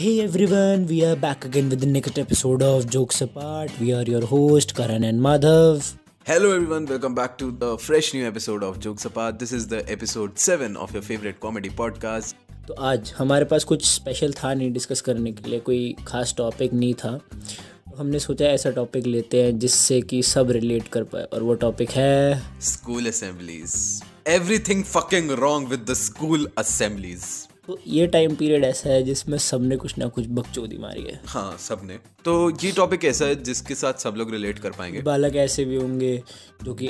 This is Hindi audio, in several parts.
Hey everyone, we are back again with the next episode of Jokes Apart. We are your host Karan and Madhav. Hello everyone, welcome back to the fresh new episode of Jokes Apart. This is the episode 7 of your favorite comedy podcast. तो आज हमारे पास कुछ स्पेशल था नहीं डिस्कस करने के लिए, कोई खास टॉपिक नहीं था, तो हमने सोचा ऐसा टॉपिक लेते हैं जिससे कि सब रिलेट कर पाए, और वो टॉपिक है school assemblies. Everything fucking wrong with the school assemblies. तो ये टाइम पीरियड ऐसा है जिसमें सबने कुछ ना कुछ बकचोदी मारी है. हाँ, सबने. तो ये टॉपिक ऐसा है जिसके साथ सब लोग रिलेट कर पाएंगे. बालक ऐसे भी होंगे जो कि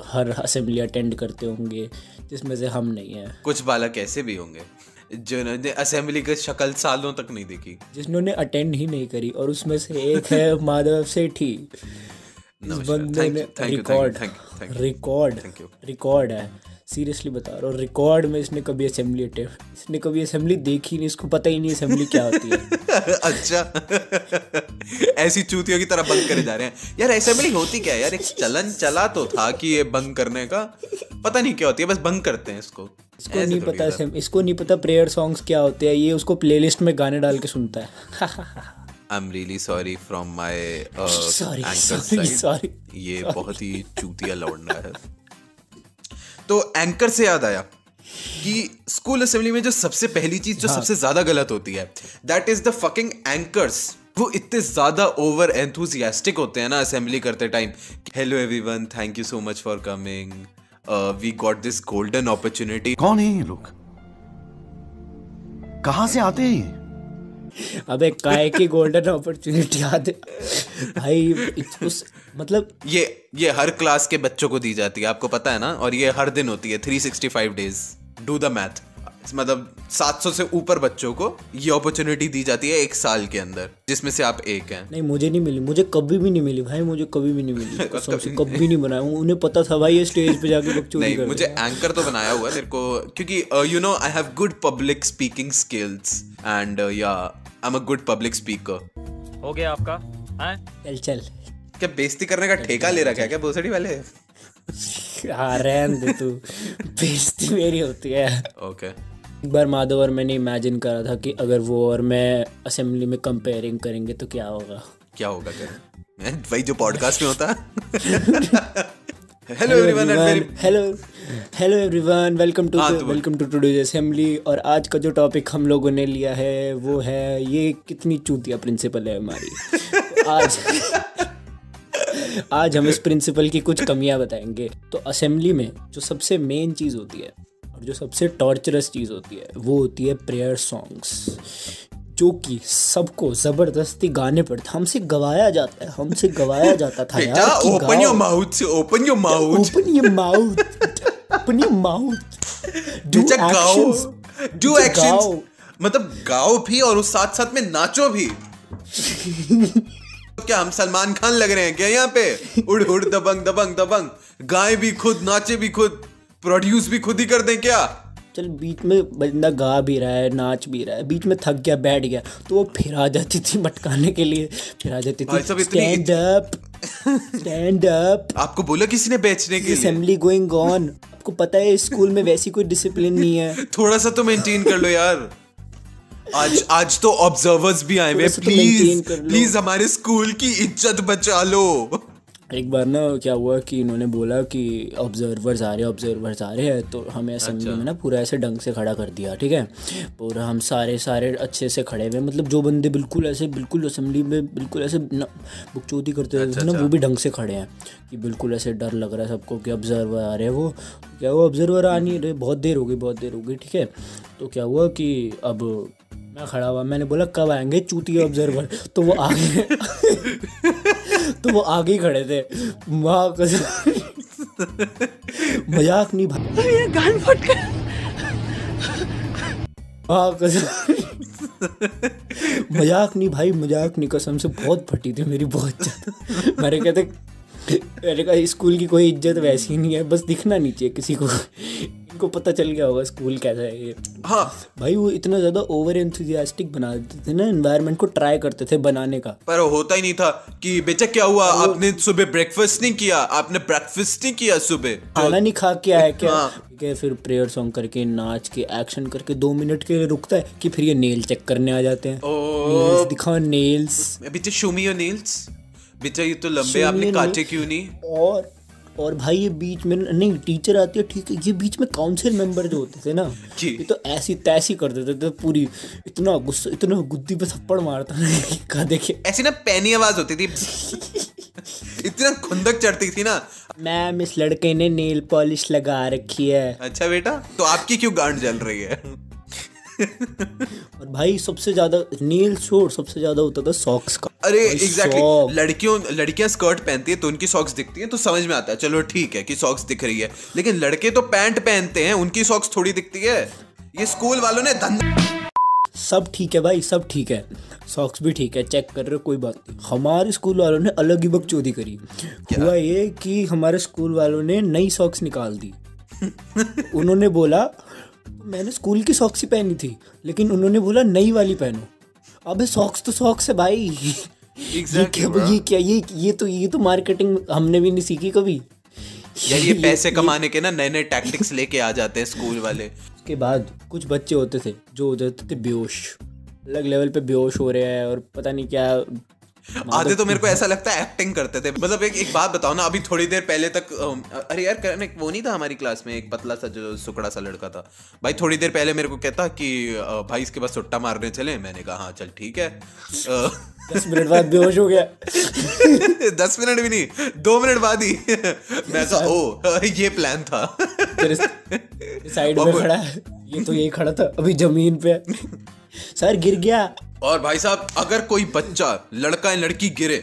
हर असेंबली अटेंड करते होंगे, जिसमें से हम नहीं हैं. कुछ बालक ऐसे भी होंगे जिन्होंने असेंबली की शक्ल सालों तक नहीं देखी, जिन्होंने अटेंड ही नहीं करी, और उसमें से एक है माधव सेठी. इस बंदे ने रिकॉर्ड है, सीरियसली बता रहा हूँ, रिकॉर्ड में इसने कभी असेंबली देखी नहीं, इसको पता ही नहीं असेंबली क्या होती है. अच्छा. ऐसी चूतियों की तरह बंद करे जा रहे हैं यार. असेंबली होती क्या है यार? एक चलन चला तो था कि ये बंद करने का, पता नहीं क्या होती है, बस बंद करते हैं इसको. इसको नहीं पता प्रेयर सॉन्ग्स क्या होते हैं. ये उसको प्लेलिस्ट में गाने डाल के सुनता है. I'm really sorry from my anchor side. ये बहुत ही चूतिया लौंडा है. तो एंकर से याद आया कि स्कूल असेंबली में जो सबसे पहली चीज जो सबसे ज्यादा गलत होती है, that is the fucking anchors. वो इतने ज्यादा ओवर एंथुसियास्टिक होते हैं ना असेंबली करते time. Hello everyone, thank you so much for coming, we got this golden opportunity. कौन है ये लोग? कहां से आते हैं? अबे काय की गोल्डन अपॉर्चुनिटी आते भाई. मतलब ये हर क्लास के बच्चों को दी जाती है, आपको पता है ना. और ये हर दिन होती है 365 डेज. Do the math. मतलब 700 से ऊपर बच्चों को ये अपॉर्चुनिटी दी जाती है एक साल के अंदर, जिसमें से आप एक हैं. नहीं, मुझे नहीं मिली, मुझे कभी भी नहीं मिली भाई, मुझे कभी भी नहीं मिली. कभी नहीं बनाया. उन्हें पता था भाई ये स्टेज पे जाके बकचोदी नहीं, मुझे एंकर तो बनाया हुआ मेरे को, क्योंकि you know I have good public speaking skills and या I am a good public speaker. हो गया आपका? चल क्या बेइज्जती करने का ठेका ले रखा है क्या भोसड़ी वाले? हाँ, रहने दे तू, बेइज्जती मेरी होती है. ओके. एक बार माधव और मैंने इमेजिन करा था कि अगर वो और मैं असेंबली में कंपेयरिंग करेंगे तो क्या होगा. क्या वही जो पॉडकास्ट में होता है. Hello everyone, welcome to today's assembly. और आज का जो टॉपिक हम लोगों ने लिया है वो है ये कितनी चूतिया प्रिंसिपल है हमारी. आज हम इस प्रिंसिपल की कुछ कमियां बताएंगे. तो असेंबली में जो सबसे मेन चीज़ होती है और जो सबसे टॉर्चरस चीज़ होती है वो होती है प्रेयर सॉन्ग्स, जो कि सबको जबरदस्ती गाने पड़ते. हमसे गवाया जाता था यार. Open your mouth. Do actions. मतलब गाओ भी और उस साथ में नाचो भी. क्या हम सलमान खान लग रहे हैं क्या यहाँ पे? उड़ दबंग. गाए भी खुद, नाचे भी खुद, प्रोड्यूस भी खुद ही कर दें क्या? चल, बीच में बंदा गा भी रहा है, नाच भी रहा है, बीच में थक गया, बैठ गया, तो वो फिर आ जाती थी मटकाने के लिए. Stand up. आपको बोला किसी ने बेचने के लिए? Assembly going on. आपको पता है स्कूल में वैसी कोई डिसिप्लिन नहीं है. थोड़ा सा तो मेंटेन कर लो यार. आज तो ऑब्जर्वर्स भी आए हुए. प्लीज हमारे स्कूल की इज्जत बचा लो. एक बार ना क्या हुआ कि इन्होंने बोला कि ऑब्जर्वर्स आ रहे हैं, तो हमें असेंबली में ना पूरा ऐसे ढंग से खड़ा कर दिया. ठीक है, पूरा हम सारे अच्छे से खड़े हुए. मतलब जो बंदे बिल्कुल असेंबली में बिल्कुल ऐसे बकचोदी करते थे ना, वो भी ढंग से खड़े हैं कि बिल्कुल ऐसे डर लग रहा है सबको कि ऑब्जर्वर आ रहे हैं. वो ऑब्जर्वर आ नहीं रहे, बहुत देर हो गई. ठीक है, तो क्या हुआ कि अब मैं खड़ा हुआ, मैंने बोला कब आएंगे चूतिया ऑब्जर्वर. तो वो आगे ही खड़े थे. मजाक नहीं भाई, ये गान फट गया. मजाक नहीं, कसम से बहुत फटी थी मेरी, बहुत ज्यादा. मैंने कहा स्कूल की कोई इज्जत वैसी नहीं है, बस दिखना नहीं चाहिए किसी को. उनको पता चल गया होगा स्कूल कैसा है ये। हाँ भाई वो इतना ज्यादा ओवर एंथुसियास्टिक बना देते थे ना, एनवायरनमेंट को ट्राई करते थे बनाने का, पर होता ही नहीं था कि बेटा क्या हुआ, आपने सुबह ब्रेकफास्ट नहीं किया, आपने ब्रेकफास्ट नहीं किया सुबह, खाना नहीं खा के आया क्या? क्या फिर प्रेयर सॉन्ग करके नाच के एक्शन करके 2 मिनट के लिए रुकता है कि फिर ये नेल चेक करने आ जाते हैं। नेल्स दिखाओ, नेल्स। बेटा शो मी योर नेल्स, बेटा ये तो लंबे, आपने काटे क्यों नहीं? और भाई ये बीच में नहीं टीचर आती है, ठीक है, ये बीच में काउंसिल मेंबर जो होते थे ना, ये तो ऐसी तैसी कर देते थे पूरी, इतना गुस्सा, इतना गुद्दी पे थप्पड़ मारता ना का देखे, ऐसी ना पैनी आवाज होती थी इतना खुंदक चढ़ती थी ना। मैम इस लड़के ने नेल पॉलिश लगा रखी है। अच्छा बेटा, तो आपकी क्यों गांड जल रही है? और भाई सबसे ज्यादा नेल शोर सबसे ज्यादा होता था सॉक्स का। अरे एग्जैक्टली, लड़कियां स्कर्ट पहनती है तो उनकी सॉक्स दिखती हैं तो समझ में आता है, चलो ठीक है कि सॉक्स दिख रही है, लेकिन लड़के तो पैंट पहनते हैं, उनकी सॉक्स थोड़ी दिखती है। ये स्कूल वालों ने सब ठीक है भाई, सब ठीक है, सॉक्स भी ठीक है, चेक कर रहे हो, कोई बात नहीं। हमारे स्कूल वालों ने अलग ही बकचोदी करी। हुआ ये कि हमारे स्कूल वालों ने नई सॉक्स निकाल दी। उन्होंने बोला, मैंने स्कूल की सॉक्स ही पहनी थी, लेकिन उन्होंने बोला नई वाली पहनो। अबे सॉक्स तो सॉक्स है भाई। ये तो मार्केटिंग हमने भी नहीं सीखी कभी यार। ये पैसे कमाने के ना नए नए टैक्टिक्स लेके आ जाते हैं स्कूल वाले। उसके बाद कुछ बच्चे होते थे जो हो जाते थे बेहोश, अलग लेवल पे बेहोश हो रहे हैं और पता नहीं क्या। आधे तो मेरे को ऐसा लगता है एक्टिंग करते थे। मतलब एक बात बताओ ना, अभी थोड़ी देर पहले तक अरे यार करने वो नहीं था हमारी क्लास में एक पतला सा जो सुकड़ा सा लड़का था भाई, थोड़ी देर पहले मेरे को कहता कि भाई इसके पास सुट्टा मारने चले। मैंने कहा हाँ चल ठीक है। 10 मिनट बाद बेहोश हो गया। 10 मिनट भी नहीं, 2 मिनट बाद ही मैं कहा ओ ये प्लान था। साइड में खड़ा है, ये तो यही खड़ा था अभी जमीन पे। सर गिर गया। और भाई साहब अगर कोई बच्चा लड़का या लड़की गिरे,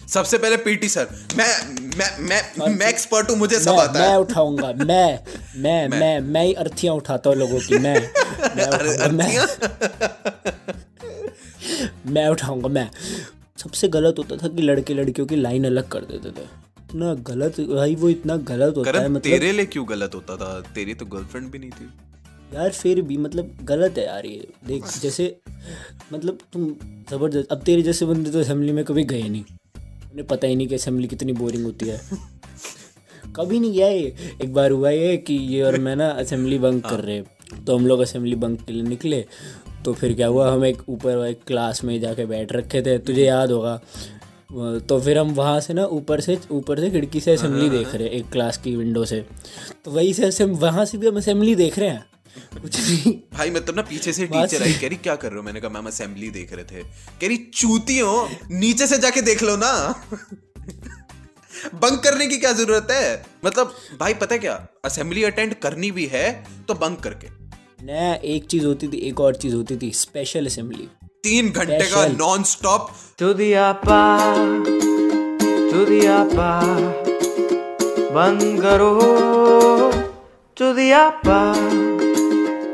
सबसे पहले पीटी सर। मैं एक्सपर्ट हूँ, मुझे सब आता है। मैं उठाऊंगा, मैं ही अर्थियां उठाता हूँ लोगों की। मैं उठाऊंगा। मैं सबसे गलत होता था कि लड़के लड़कियों की लाइन अलग कर देते थे। इतना गलत भाई, वो इतना गलत होता है। मतलब तेरे लिए क्यों गलत होता था? तेरी तो गर्लफ्रेंड भी नहीं थी यार, फिर भी मतलब गलत है यार ये। देख जैसे मतलब तुम जबरदस्त, अब तेरे जैसे बंदे तो असेंबली में कभी गए नहीं, उन्हें पता ही नहीं कि असेंबली कितनी बोरिंग होती है। कभी नहीं गया ये। एक बार हुआ ये कि ये और मैं ना असेंबली बंक कर रहे, तो हम लोग असेंबली बंक के लिए निकले। तो फिर क्या हुआ, हम एक ऊपर एक क्लास में जाके बैठ रखे थे, तुझे याद होगा। तो फिर हम वहाँ से ना ऊपर से खिड़की से असेंबली देख रहे हैं, एक क्लास की विंडो से। तो वहीं से वहाँ से भी हम असेंबली देख रहे हैं। कुछ नहीं भाई, मतलब ना पीछे से टीचर आई, कह रही क्या कर रहे हो? मैंने कहा मैम असेंबली देख रहे थे। कह रही चूती हो, नीचे से जाके देख लो ना। बंक करने की क्या जरूरत है? मतलब भाई पता है क्या, असेंबली अटेंड करनी भी है तो बंक करके ना। एक चीज होती थी, एक और चीज होती थी स्पेशल असेंबली। 3 घंटे का नॉन स्टॉप। बंद करो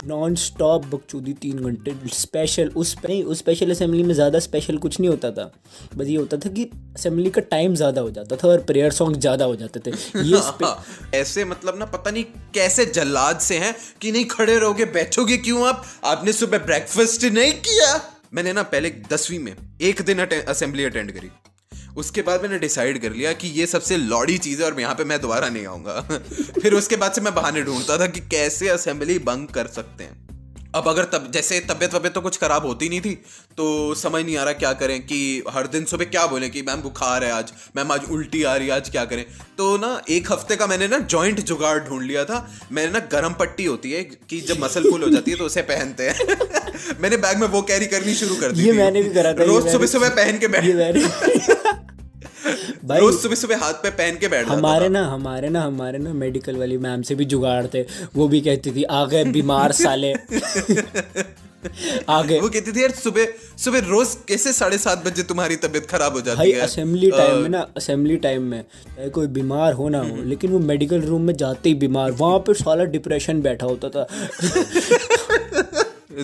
नॉन स्टॉप बकचोदी 3 घंटे स्पेशल। उस स्पेशल असेंबली में ज़्यादा स्पेशल कुछ नहीं होता था, बस ये होता था कि असेंबली का टाइम ज़्यादा हो जाता था और प्रेयर सॉन्ग ज़्यादा हो जाते थे। ये ऐसे मतलब ना पता नहीं कैसे जल्लाद से हैं कि नहीं खड़े रहोगे, बैठोगे क्यों आप? आपने सुबह ब्रेकफास्ट नहीं किया? मैंने ना पहले 10वीं में एक दिन असेंबली अटेंड करी, उसके बाद मैंने डिसाइड कर लिया कि ये सबसे लौड़ी चीज़ है और यहाँ पे मैं दोबारा नहीं आऊँगा। फिर उसके बाद से मैं बहाने ढूंढता था कि कैसे असेंबली बंक कर सकते हैं। अब अगर जैसे तबीयत तो कुछ खराब होती नहीं थी, तो समझ नहीं आ रहा क्या करें कि हर दिन सुबह क्या बोलें कि मैम बुखार है आज, मैम आज उल्टी आ रही है, आज क्या करें? तो ना 1 हफ्ते का मैंने ना जॉइंट जुगाड़ ढूंढ लिया था। मैंने ना गरम पट्टी होती है कि जब मसल पुल हो जाती है तो उसे पहनते हैं। मैंने बैग में वो कैरी करनी शुरू कर दी। ये मैंने भी करा था, रोज सुबह पहन के बैठ रोज सुबह हाथ पे पहन के बैठ हमारे ना मेडिकल वाली मैम से भी जुगाड़ थे। वो भी कहती थी आ गए बीमार साले। आ गए। वो कहती थी यार सुबह रोज कैसे 7:30 बजे तुम्हारी तबीयत खराब हो जाती है। असेंबली टाइम में चाहे कोई बीमार हो ना हो, लेकिन वो मेडिकल रूम में जाते ही बीमार, वहां पे साला डिप्रेशन बैठा होता था।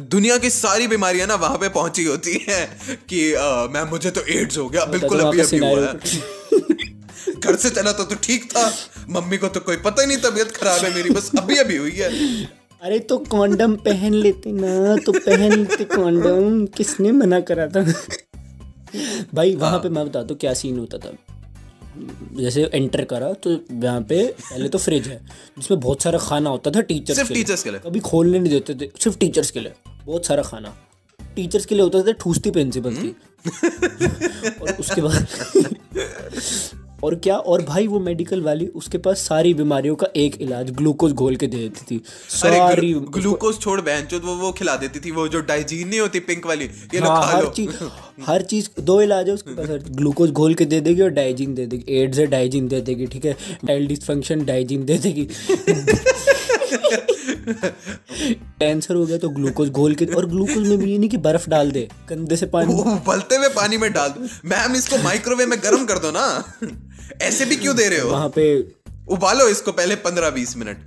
दुनिया की सारी बीमारियां ना वहां पे पहुंची होती हैं कि मैम मुझे तो एड्स हो गया, बिल्कुल अभी हुआ है। घर से चला तो ठीक था, मम्मी को तो कोई पता ही नहीं तबीयत खराब है मेरी, बस अभी अभी हुई है। अरे तो कॉन्डम पहन लेते ना, तो पहन लेते कॉन्डम, किसने मना करा था? भाई वहाँ पे मैं बताता हूँ क्या सीन होता था। जैसे एंटर करा तो यहाँ पे पहले तो फ्रिज है जिसमें बहुत सारा खाना होता था टीचर्स के लिए। कभी खोलने नहीं देते थे, सिर्फ टीचर्स के लिए बहुत सारा खाना। टीचर्स के लिए होता था ठूसती प्रिंसिपल की। और उसके बाद और क्या, और भाई वो मेडिकल वाली उसके पास सारी बीमारियों का एक इलाज ग्लूकोज घोल के दे देती थी सारी। ग्लूकोज छोड़ बहन, वो खिला देती थी, वो जो डाइजीन नहीं होती पिंक वाली, ये लो खा लो। हर चीज 2 इलाज है उसके पास, ग्लूकोज घोल के दे देगी और डाइजीन दे देगी। एड्स है डाइजीन दे देगी, ठीक है, चाइल्ड डिसफंक्शन डाइजीन दे देगी। कैंसर हो गया तो ग्लूकोज घोल के, और ग्लूकोज में भी ये नहीं कि बर्फ डाल दे, गंदे से पानी, उबलते हुए पानी में डाल दो। मैम इसको माइक्रोवेव में गर्म कर दो ना, ऐसे भी क्यों दे रहे हो? वहां पे उबालो इसको पहले 15-20 मिनट।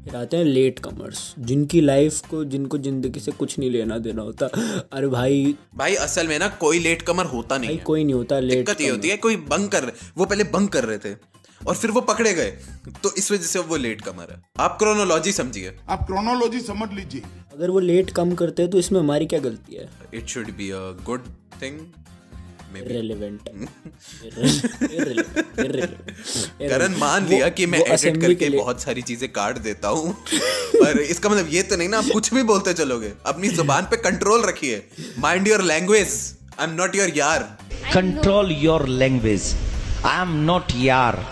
फिर आते हैं लेट कमर्स, जिनकी लाइफ को, जिनको जिंदगी से कुछ नहीं लेना देना होता। अरे भाई असल में ना कोई लेट कमर होता नहीं है, कोई नहीं होता लेट। दिक्कत ये होती है कोई बंक कर, वो पहले बंक कर रहे थे और फिर वो पकड़े गए, तो इस वजह से वो लेट कमर है। आप क्रोनोलॉजी समझिए, आप क्रोनोलॉजी समझ लीजिए। अगर वो लेट कम करते हैं तो इसमें हमारी क्या गलती है? It should be a good thing, irrelevant। करण मान लिया कि मैं एडिट करके बहुत सारी चीजें काट देता हूँ, पर इसका मतलब ये तो नहीं ना आप कुछ भी बोलते चलोगे। अपनी जुबान पे कंट्रोल रखिए। Mind your language, I am not your यार। Control your language, I am not यार।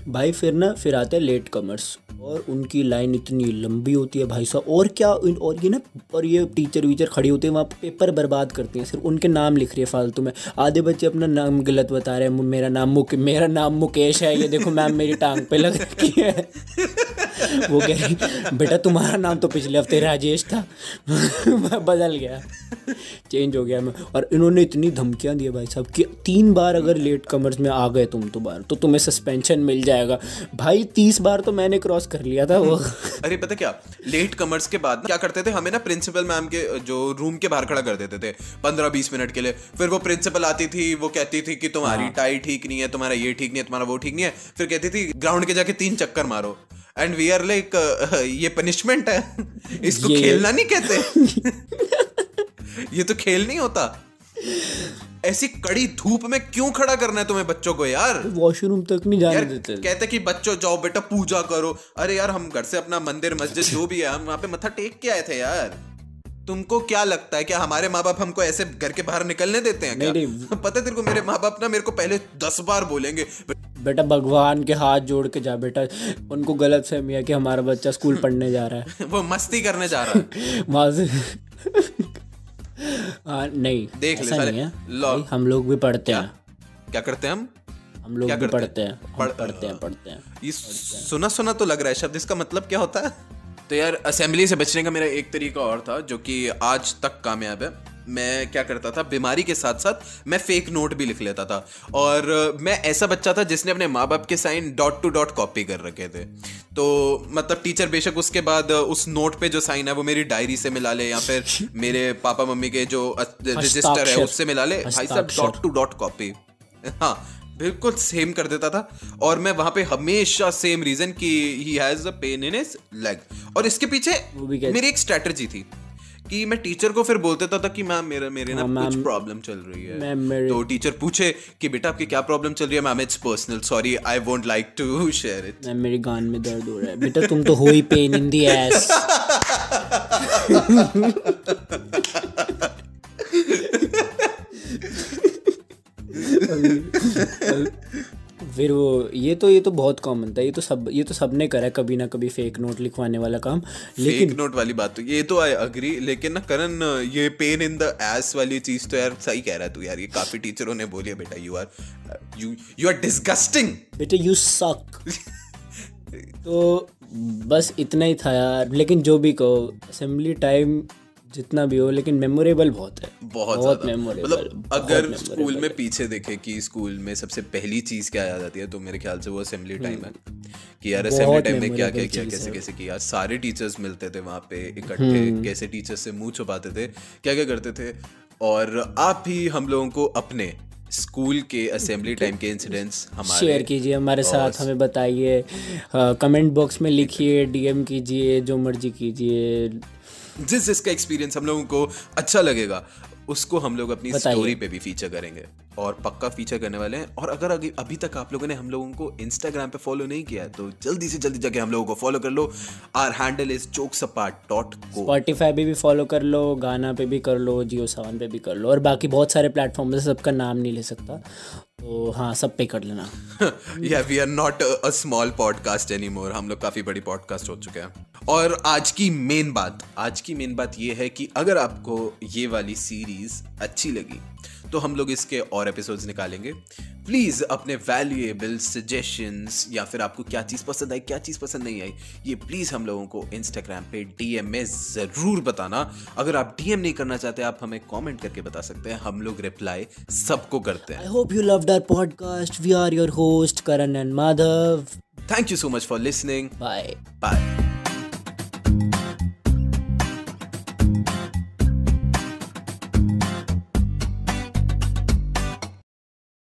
भाई फिर आते हैं लेट कमर्स, और उनकी लाइन इतनी लंबी होती है भाई साहब। और क्या, और ये ना, और ये टीचर वीचर खड़ी होती है वहाँ पे, पेपर बर्बाद करती हैं, सिर्फ उनके नाम लिख रही है फालतू में। आधे बच्चे अपना नाम गलत बता रहे हैं, मेरा नाम मुकेश है, ये देखो मैम मेरी टांग पे लग रखी है। वो कह रही बेटा तुम्हारा नाम तो पिछले हफ्ते राजेश था, बदल गया, चेंज हो गया मैं। और इन्होंने इतनी धमकियां दी भाई साहब कि 3 बार अगर लेट कमर्स में आ गए तुम तो तुम्हें सस्पेंशन मिल जाएगा। भाई 30 बार तो मैंने क्रॉस कर लिया था वो। अरे पता क्या, लेट कमर्स के बाद क्या करते थे, हमें ना प्रिंसिपल मैम के जो रूम के बाहर खड़ा कर देते थे 15-20 मिनट के लिए। फिर वो प्रिंसिपल आती थी, वो कहती थी कि तुम्हारी टाई ठीक नहीं है, तुम्हारा ये ठीक नहीं है, तुम्हारा वो ठीक नहीं है। फिर कहती थी ग्राउंड के जाके 3 चक्कर मारो। एंड वी आर लाइक ये पनिशमेंट है, इसको खेलना नहीं कहते। ये तो खेल नहीं होता। ऐसी कड़ी धूप में क्यों खड़ा करना है तुम्हें बच्चों को यार? वॉशरूम तक नहीं जाने देते। कहते कि बच्चों जाओ बेटा पूजा करो। अरे यार हम घर से अपना मंदिर मस्जिद जो भी है हम वहां पे मत्था टेक के आए थे यार। तुमको क्या लगता है क्या हमारे माँ बाप हमको ऐसे घर के बाहर निकलने देते हैं क्या? नहीं। पता है तेरे को, मेरे माँ बाप ना मेरे को पहले 10 बार बोलेंगे बेटा भगवान के हाथ जोड़ के जा बेटा। उनको गलत फहमी है कि हमारा बच्चा स्कूल पढ़ने जा रहा है। वो मस्ती करने जा रहा है वहां से। नहीं देख ऐसा नहीं है, हम लोग भी पढ़ते हैं। क्या करते हैं हम लोग भी पढ़ते हैं। ये सुना तो लग रहा है शब्द, इसका मतलब क्या होता है? तो यार असेंबली से बचने का मेरा एक तरीका और था जो कि आज तक कामयाब है। मैं क्या करता था, बीमारी के साथ साथ मैं फेक नोट भी लिख लेता था। और मैं ऐसा बच्चा था जिसने अपने माँ बाप के sign dot to dot copy कर रखे थे। तो मतलब टीचर बेशक उसके बाद उस नोट पे जो साइन है वो मेरी डायरी से मिला ले या फिर मेरे पापा मम्मी के जो रजिस्टर है उससे मिला ले, भाई साहब डॉट टू डॉट कॉपी, हाँ बिल्कुल सेम कर देता था। और मैं वहां पे हमेशा सेम रीजन कि he has a pain in his leg. और इसके पीछे मेरी एक स्ट्रेटजी थी कि मैं टीचर को फिर बोल देता था कि मैम मेरे ना कुछ प्रॉब्लम चल रही है। तो टीचर पूछे कि बेटा आपकी क्या प्रॉब्लम चल रही है? Ma'am it's personal, sorry I won't like to share it. Ma'am मेरी गान में दर्द हो रहा है। बेटा तुम तो हो ही पेन इन दी एस। फिर वो ये तो बहुत कॉमन था। ये तो सबने करा है कभी ना कभी, फेक नोट लिखवाने वाला काम। लेकिन फेक नोट वाली बात तो ये तो आई अग्री, लेकिन ना करण ये पेन इन द एस वाली चीज तो यार सही कह रहा है तू यार। ये काफी टीचरों ने बोली है बेटा यू आर डिस्गस्टिंग, बेटा यू सक। तो बस इतना ही था यार। लेकिन जो भी कहो, असेंबली टाइम जितना भी हो, लेकिन मेमोरेबल बहुत है, बहुत मेमोरेबल। मतलब अगर स्कूल में पीछे देखे कि स्कूल में सबसे पहली चीज क्या याद आती है तो मेरे ख्याल से वो असेंबली टाइम है कि यार असेंबली टाइम में क्या क्या किया, कैसे कैसे किया। सारे टीचर्स मिलते थे वहाँ पे इकट्ठे, कैसे टीचर्स से मुंह छुपाते थे, क्या क्या करते थे। और आप भी हम लोगों को अपने स्कूल के असेंबली टाइम के इंसिडेंट्स हमारे शेयर कीजिए हमारे साथ, हमें बताइए, कमेंट बॉक्स में लिखिए, डीएम कीजिए, जो मर्जी कीजिए। जिसका एक्सपीरियंस हम लोगों को अच्छा लगेगा उसको हम लोग अपनी स्टोरी पे भी फीचर करेंगे, और पक्का फीचर करने वाले हैं। और अगर अभी तक आप लोगों ने हम लोगों को इंस्टाग्राम पे फॉलो नहीं किया तो जल्दी से जल्दी जाके हम लोगों को फॉलो कर लो। Our handle is jokesapart.co। Spotify पे भी फॉलो कर लो, गाना पे भी कर लो, जियो सावन पे भी कर लो, और बाकी बहुत सारे प्लेटफॉर्म है, सबका नाम नहीं ले सकता, तो हाँ सब पे कर लेना। या we are not a small podcast anymore, हम लोग काफ़ी बड़ी पॉडकास्ट हो चुके हैं। और आज की मेन बात ये है कि अगर आपको ये वाली सीरीज अच्छी लगी तो हम लोग इसके और एपिसोड्स निकालेंगे। प्लीज़ अपने वैल्यूएबल सजेशंस या फिर आपको क्या चीज़ पसंद आई, क्या चीज़ पसंद नहीं आई, ये प्लीज़ हम लोगों को इंस्टाग्राम पे डीएम में ज़रूर बताना। अगर आप डीएम नहीं करना चाहते, आप हमें कमेंट करके बता सकते हैं, हम लोग रिप्लाई सबको करते हैं। I hope you loved our podcast. We are your host Karan and Madhav. Thank you so much for listening. Bye bye.